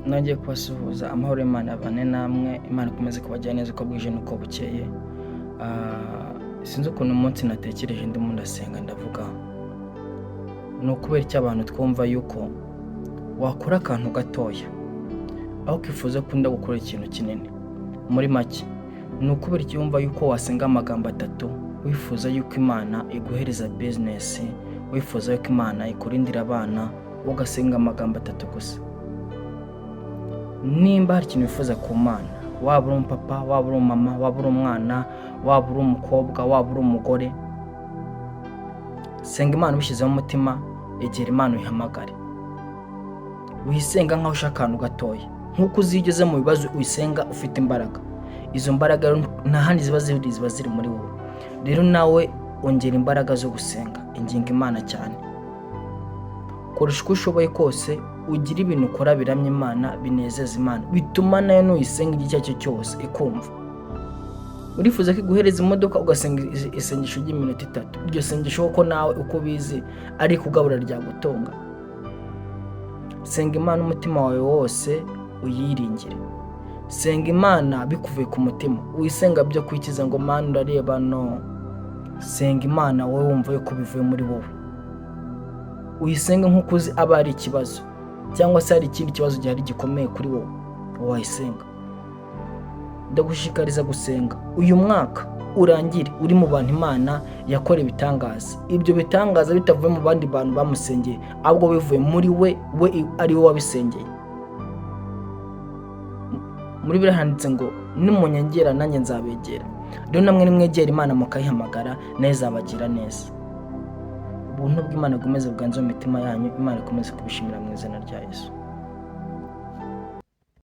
Nongeye kubasuhuza amahoro y'Imana abane namwe, Imana ikomeze kubajya neza uko bwije n'uko bukeye. Sinzi ukuntu umunsi natekereje ndimo ndasenga ndavuga ni ukubera iki abantu twumva yuko wakora akantu gatoya aho ukifuza ko unda gukora ikintu kinini. Muri make ni ukubera iki wumva yuko wasenga amagambo 3 wifuza yuko Imana iguhereza business, wifuza yuko Imana ikurindira abana, ugasenga amagambo 3 gusa. Nimba hari ikintu wifuza ku Mana, waba uri umupapa, waba uri umumama, waba uri umwana, waba uri umukobwa, waba uri umugore, senga Imana ubishyizeho umutima, egera Imana uyihamagare. Wisenga nkaho ushaka akantu gatoya, nkuko uzigeze mu bibazo uyisenga ufite imbaraga. Izo mbaraga nta handi ziba ziri muri wowe. Rero nawe ongera imbaraga zo gusenga, inginga Imana cyane. Koresha uko ushoboye kose, ugira ibintu ukora biramya Imana, binezeza Imana, bituma nayo nuyisenga igihe cyo cyose ikumva. Urifuza ko iguhereza imodoka ugasenga isengesho ry'iminota 3. Iryo sengesho uko nawe uko bizi ari kugabura ryagutunga. Senga Imana umutima wawe wose uyiringire. Senga Imana bikuvuye ku mutima, uyisenga byo kwikiza ngo Mana urareba, no. Senga Imana wowe wumva yuko bivuye muri wowe. Uyisenga nkuko uzi aba ari ikibazo cyangwa se hari ikindi kibazo gihari gikomeye kuri wowe, wayisenga. Ndagushikariza gusenga uyu mwaka urangire uri mu bantu Imana yakora ibitangaza. Ibyo bitangaza bitavuye mu bandi bantu bamusengeye, ahubwo bivuye muri we ari we wabisengeye. Muri birahanditse ngo nimunyegera nanjye nzabegera. Rero namwe nimwegera Imana mukayihamagara, nayo izabagira neza. Ubuntu bw'Imana bwomeze bwanze mu mitima yanyu, Imana ikomeze kubishimira mu izina rya Yesu.